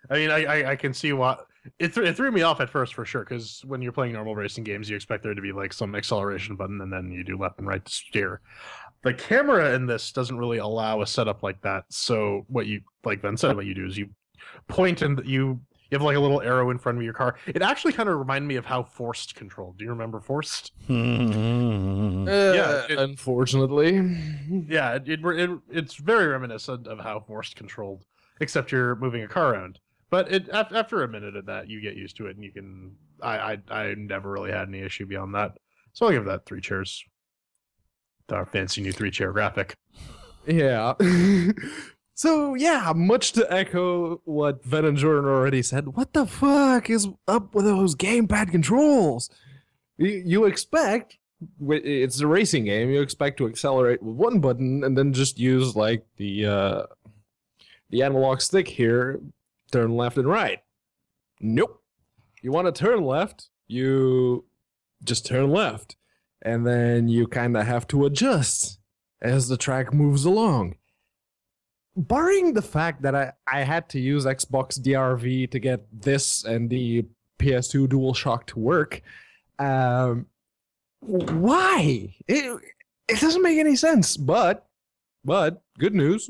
mean, I can see why it threw me off at first for sure, because when you're playing normal racing games, you expect there to be like some acceleration button, and then you do left and right to steer. The camera in this doesn't really allow a setup like that. So what you, like Ben said, what you do is you point and you have like a little arrow in front of your car. It actually kind of reminded me of how Forced controlled. Do you remember Forced? Yeah, unfortunately. Yeah, it's very reminiscent of how Forced controlled, except you're moving a car around. But after a minute of that, you get used to it, and you can. I never really had any issue beyond that. So I'll give that 3 chairs. Our fancy new 3-chair graphic. Yeah. So, yeah, much to echo what Ven and Jordan already said, what the fuck is up with those gamepad controls? You expect, it's a racing game, you expect to accelerate with one button and then just use, like, the analog stick here, turn left and right. Nope. You want to turn left, you just turn left. And then you kind of have to adjust as the track moves along. Barring the fact that I had to use Xbox DRV to get this and the PS2 DualShock to work, why? It doesn't make any sense. But good news,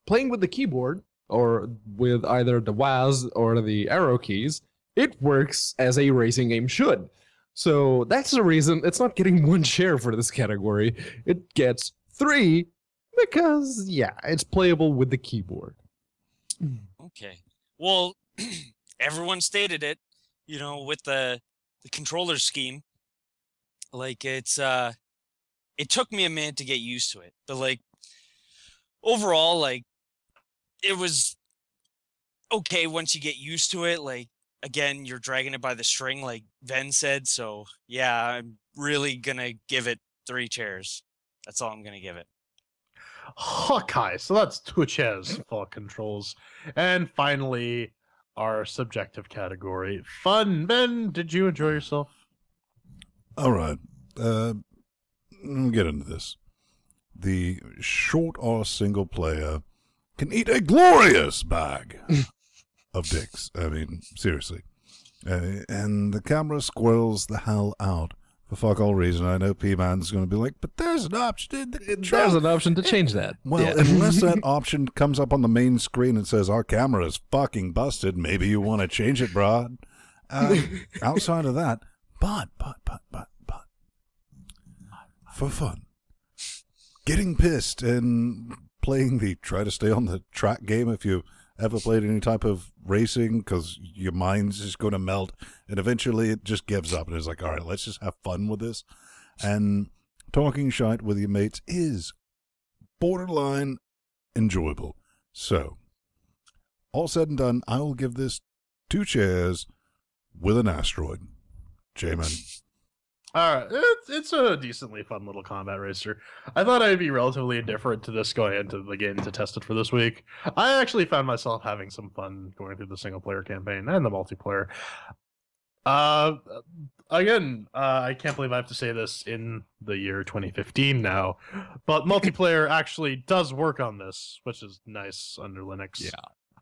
playing with the keyboard or with either the WASD or the arrow keys, it works as a racing game should. So that's the reason it's not getting 1 chair for this category. It gets 3 because, yeah, it's playable with the keyboard. Okay. Well, everyone stated it, you know, with the controller scheme. Like, it took me a minute to get used to it. But, like, overall, like, it was okay once you get used to it. Like, again, you're dragging it by the string, like Ven said. So, yeah, I'm really going to give it 3 chairs. That's all I'm going to give it. Hawkeye. So that's 2 chairs for controls. And finally, our subjective category. Fun. Ben, did you enjoy yourself? All right. We'll get into this. The short or single player can eat a glorious bag of dicks. I mean, seriously. And the camera squirrels the hell out for fuck all reason. I know P-Man's going to be like, but there's an option in the control. There's an option to change that. Well, yeah. Unless that option comes up on the main screen and says, our camera is fucking busted, maybe you want to change it, broad. Outside of that, but, for fun, getting pissed and playing the try to stay on the track game if you ever played any type of racing, because your mind's just going to melt and eventually it just gives up and it's like, all right, let's just have fun with this. And talking shite with your mates is borderline enjoyable. So, all said and done, I will give this 2 chairs with an asteroid. J-Man. It's a decently fun little combat racer. I thought I'd be relatively indifferent to this going into the game to test it for this week. I actually found myself having some fun going through the single player campaign and the multiplayer. Again, I can't believe I have to say this in the year 2015 now, but multiplayer actually does work on this, which is nice under Linux. Yeah.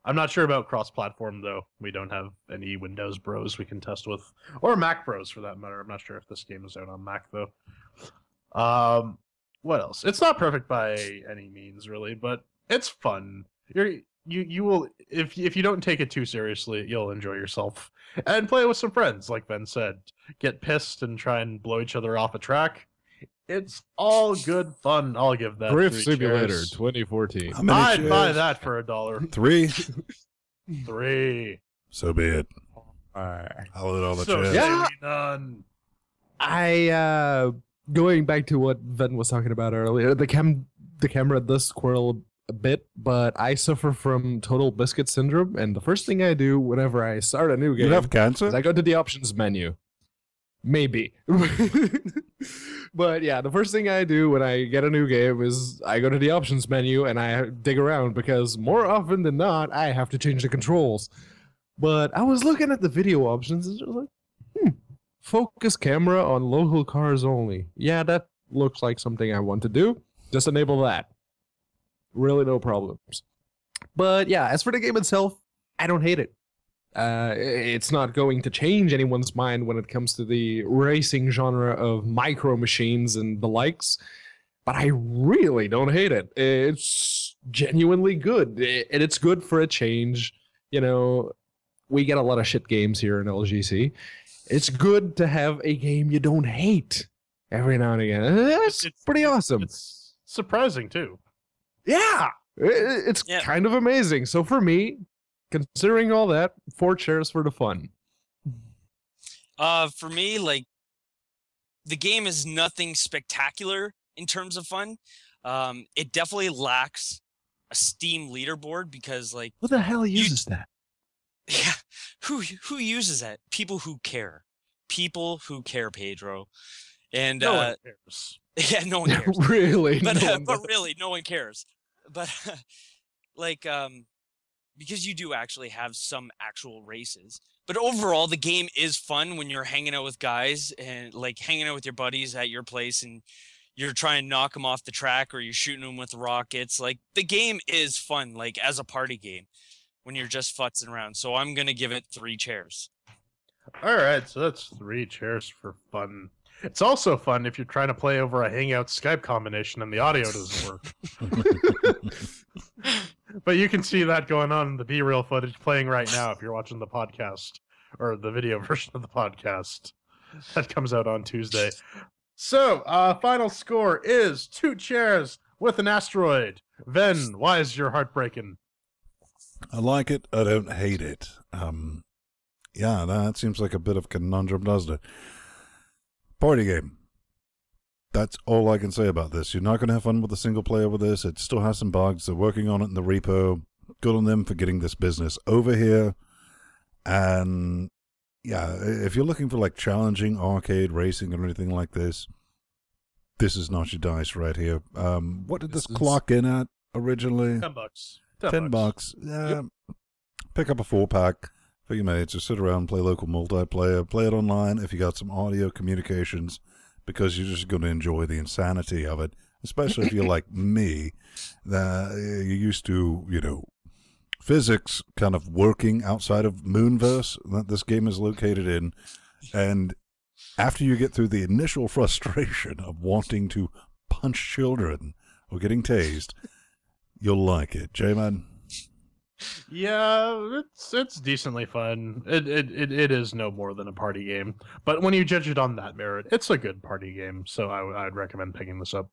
I'm not sure about cross-platform, though. We don't have any Windows bros we can test with, or Mac bros for that matter. I'm not sure if this game is out on Mac, though. What else? It's not perfect by any means, really, but it's fun. you will if you don't take it too seriously, you'll enjoy yourself and play with some friends. Like Ben said, get pissed and try and blow each other off a track. It's all good fun. I'll give that Drift 3 Simulator chairs. 2014. How many I'd buy chairs? that for $1. 3? 3. So be it. Alright. I'll let all the So chairs. say Yeah. we none. Going back to what Ven was talking about earlier, the camera does squirrel a bit, but I suffer from total biscuit syndrome, and the first thing I do whenever I start a new game You have cancer? is I go to the options menu. Maybe. But yeah, the first thing I do when I get a new game is I go to the options menu and I dig around, because more often than not, I have to change the controls. But I was looking at the video options and just like, focus camera on local cars only. Yeah, that looks like something I want to do. Just enable that. Really no problems. But yeah, as for the game itself, I don't hate it. It's not going to change anyone's mind when it comes to the racing genre of micro machines and the likes, but I really don't hate it. It's genuinely good, and it's good for a change. You know, we get a lot of shit games here in LGC. It's good to have a game you don't hate every now and again. It's pretty awesome. It's surprising too. Yeah, it's Yeah. kind of amazing. So for me, considering all that, 4 chairs for the fun. For me, like, the game is nothing spectacular in terms of fun. It definitely lacks a Steam leaderboard because, like, Who the hell uses that? yeah, who uses that? People who care. People who care, Pedro. And No one cares. yeah, no one cares. Really? But No one but does. really, no one cares. But like because you do actually have some actual races. But overall, the game is fun when you're hanging out with guys and like hanging out with your buddies at your place, and you're trying to knock them off the track or you're shooting them with rockets. Like, the game is fun, like, as a party game when you're just futzing around. So I'm gonna give it 3 chairs. All right, so that's 3 chairs for fun. It's also fun if you're trying to play over a Hangout Skype combination and the audio doesn't work. But you can see that going on in the B-reel footage playing right now if you're watching the podcast, or the video version of the podcast. That comes out on Tuesday. So, final score is 2 chairs with an asteroid. Ven, why is your heart breaking? I like it. I don't hate it. Yeah, that seems like a bit of a conundrum, doesn't it? Party game. That's all I can say about this. You're not going to have fun with the single player with this. It still has some bugs. They're working on it in the repo. Good on them for getting this business over here. And yeah, if you're looking for like challenging arcade racing or anything like this, this is not your dice right here. What did this clock in at originally? $10. $10. Yeah. Pick up a 4-pack for your mates, or sit around, play local multiplayer, play it online if you got some audio communications, because you're just going to enjoy the insanity of it, especially if you're like me, that you're used to, you know, physics kind of working outside of Moonverse that this game is located in. And after you get through the initial frustration of wanting to punch children or getting tased, you'll like it. J-Man? Yeah, it's decently fun. It is no more than a party game, but when you judge it on that merit, it's a good party game. So I'd recommend picking this up.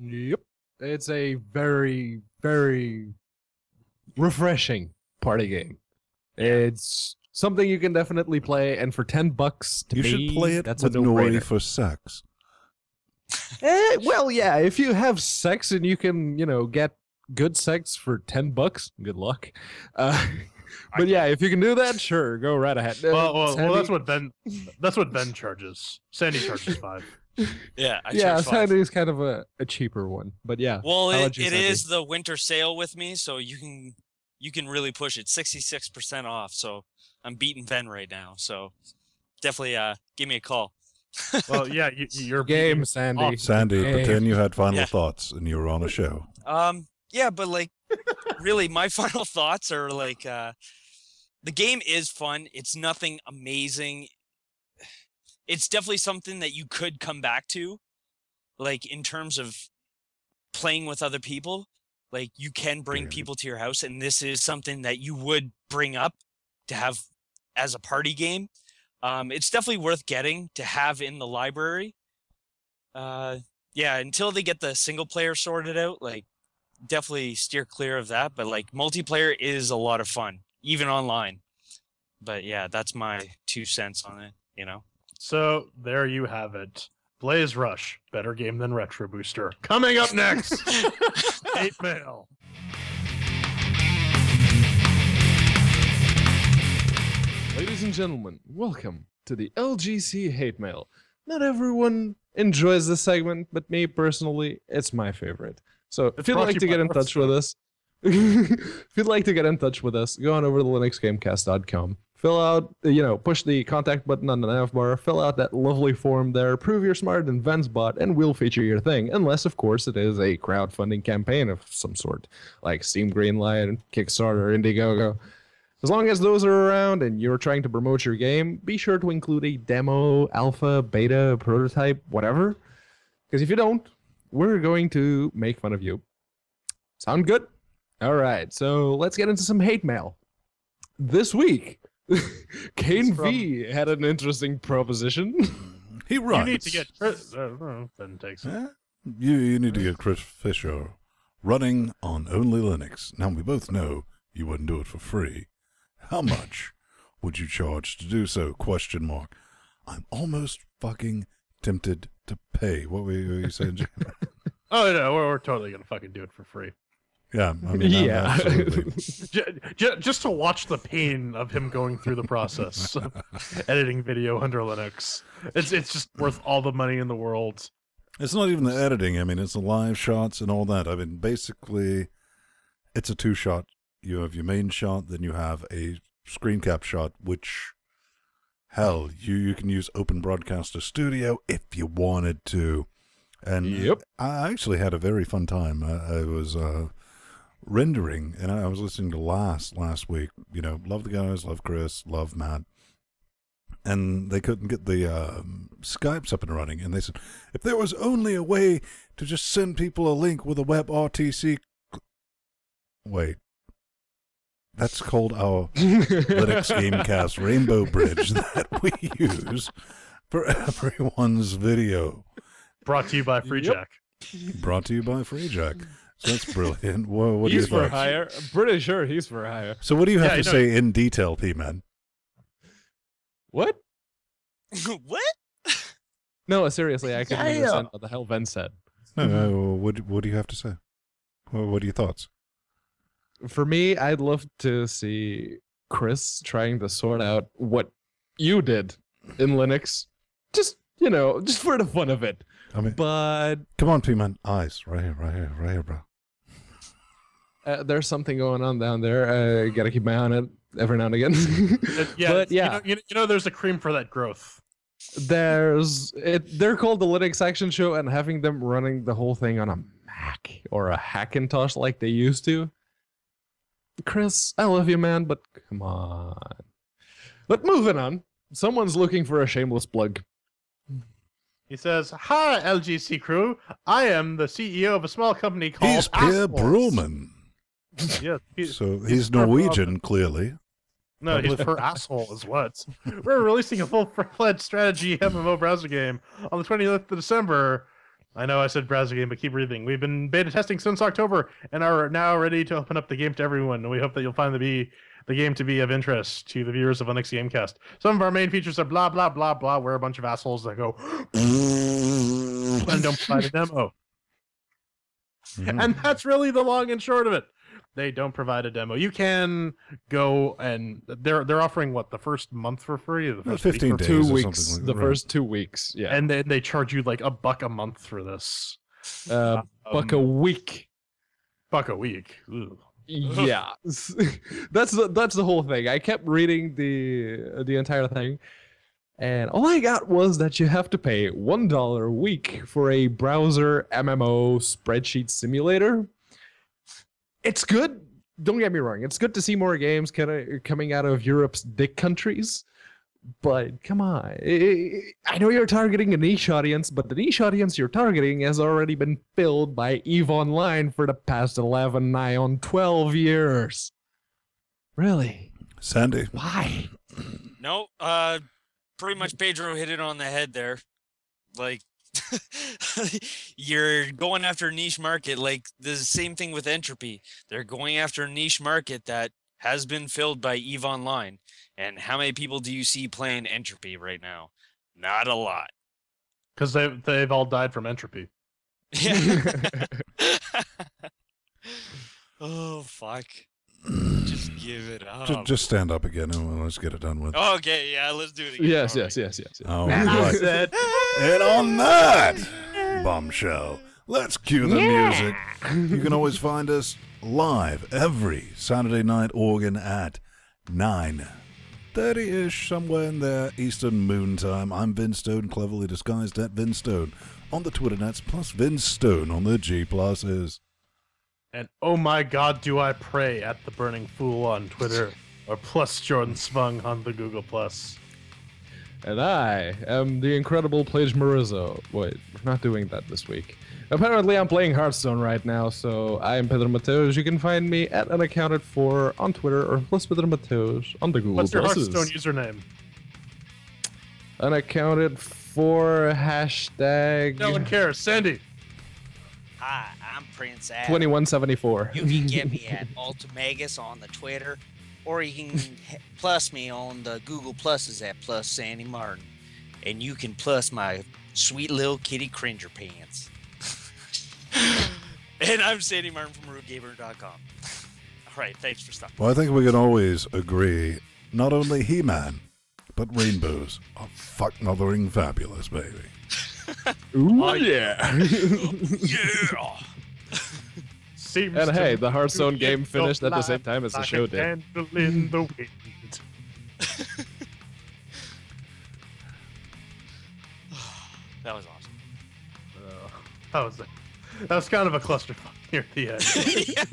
Yep. It's a very, very refreshing party game. It's something you can definitely play, and for $10 to You me, should play it that's with a no-brainer. Nori for sex. Well, yeah, if you have sex and you can, you know, get good sex for $10, good luck. But yeah, if you can do that, sure, go right ahead. Well, Sandy- that's what Ben charges. Sandy charges $5. Yeah, I yeah, charge 5. Sandy is kind of a cheaper one, but yeah. Well, How it about you, Sandy? is the winter sale with me, so you can really push it. 66% off, so I'm beating Ben right now. So definitely give me a call. Well, yeah, you're Game, Sandy. Sandy, Hey. pretend you had final Yeah. thoughts and you were on a show. Yeah, but like really my final thoughts are like the game is fun. It's nothing amazing. It's definitely something that you could come back to, like in terms of playing with other people. like you can bring people to your house, and this is something that you would bring up to have as a party game. It's definitely worth getting to have in the library. Yeah, until they get the single player sorted out, like definitely steer clear of that. But like multiplayer is a lot of fun, even online. But yeah, that's my 2 cents on it, you know. So there you have it. Blaze Rush, better game than Retro Booster. Coming up next, hate mail. Ladies and gentlemen, welcome to the LGC Hate Mail. Not everyone enjoys this segment, but me personally, it's my favorite. So if you'd like to get in touch with us, go on over to LinuxGameCast.com. Fill out, push the contact button on the nav bar, fill out that lovely form there, prove you're smarter than Vensbot, and we'll feature your thing. Unless, of course, it is a crowdfunding campaign of some sort, like Steam Greenlight, Kickstarter, Indiegogo. As long as those are around and you're trying to promote your game, be sure to include a demo, alpha, beta, prototype, whatever. Because if you don't, we're going to make fun of you. Sound good? All right, so let's get into some hate mail. This week, Kane V had an interesting proposition. He writes. You need to get Chris. Ben takes it. You need to get Chris Fisher running on only Linux. Now, we both know you wouldn't do it for free. How much would you charge to do so? ? I'm almost fucking tempted to pay. What were you saying, Jim? Oh, no, we're totally going to fucking do it for free. Yeah, I mean, yeah. absolutely. Just to watch the pain of him going through the process of editing video under Linux. It's just worth all the money in the world. It's not even the editing. I mean, it's the live shots and all that. I mean, basically, it's a 2-shot. You have your main shot, then you have a screen cap shot, which, hell, you can use Open Broadcaster Studio if you wanted to. And yep. I actually had a very fun time. I was rendering, and I was listening to last week. Love the guys, love Chris, love Matt. And they couldn't get the Skypes up and running. And they said, if there was only a way to just send people a link with a WebRTC... Wait. That's called our LinuxGameCast Rainbow Bridge that we use for everyone's video. Brought to you by FreeJack. Brought to you by FreeJack. So that's brilliant. What He's do you for hire. I'm pretty sure he's for hire. So what do you have to say in detail, P-Man? What? What? No, seriously, I couldn't understand what the hell Ven said. No, what do you have to say? What are your thoughts? For me, I'd love to see Chris trying to sort out what you did in Linux. Just for the fun of it. I mean, but come on, P-Man. Eyes, right here, bro. There's something going on down there. I gotta keep my eye on it every now and again. But yeah, there's a cream for that growth. They're called the Linux Action Show, and having them running the whole thing on a Mac or a Hackintosh like they used to. Chris, I love you, man, but come on. But moving on, someone's looking for a shameless plug. He says, "Hi, LGC crew. I am the CEO of a small company called He's Pierre Assholes." Brulman. Yeah, So he's Norwegian, clearly. No, he's per asshole is what. We're releasing a full-fledged strategy MMO browser game on the 20th of December. I know I said browser game, but keep breathing. We've been beta testing since October and are now ready to open up the game to everyone. And we hope that you'll find the game to be of interest to the viewers of LinuxGameCast. Some of our main features are blah, blah, blah, blah. We're a bunch of assholes that go and don't provide a demo. Mm-hmm. And that's really the long and short of it. They don't provide a demo. You can go and they're offering what, the first month for free? The first 15 week? days. 2 or weeks. something like The that, first 2 weeks. Yeah. And then they charge you like $1 a month for this. Buck a week. $1 a week. Ooh. Yeah. That's the whole thing. I kept reading the entire thing, and all I got was that you have to pay $1 a week for a browser MMO spreadsheet simulator. It's good. Don't get me wrong. It's good to see more games coming out of Europe's dick countries. But come on. I know you're targeting a niche audience, but the niche audience you're targeting has already been filled by EVE Online for the past 11, nigh on 12 years. Really? Sandy? Why? No, pretty much Pedro hit it on the head there. Like, you're going after a niche market, like the same thing with Entropy. They're going after a niche market that has been filled by EVE Online. And how many people do you see playing Entropy right now? Not a lot. Because they've all died from entropy. Yeah. Oh, fuck. Just give it up. Just stand up again and let's get it done with. Okay, yeah, let's do it again. Yes. All And I right. said, And on that bombshell, let's cue the music. You can always find us live every Saturday night organ at 9:30-ish, somewhere in there, Eastern Moon Time. I'm Vince Stone, cleverly disguised at Vince Stone on the Twitter nets, plus Vince Stone on the G+s. and oh my god, do I pray at the Burning Fool on Twitter, or plus Jordan Svung on the Google Plus. And I am the incredible Plage Marizzo. Wait, we're not doing that this week. Apparently, I'm playing Hearthstone right now, so I am Pedro Mateos. You can find me at unaccounted for on Twitter or plus Pedro Mateos on the Google What's your Pluses. Hearthstone username? Unaccounted for hashtag No one cares. Sandy. Hi, I'm Prince Adam. 2174. You can get me at Ultimagus on the Twitter, or you can plus me on the Google Pluses at plus Sandy Martin. And you can plus my sweet little kitty cringer pants. And I'm Sandy Martin from RootGamer.com. All right, thanks for stopping. Well, I think we can always agree, not only He-Man, but rainbows are fuck-mothering fabulous, baby. Ooh, yeah. Yeah! Seems And to hey, me the Hearthstone you game get finished at the same life time as the like show a did. candle in the wind. That was awesome. That was kind of a clusterfuck near the end. Yeah.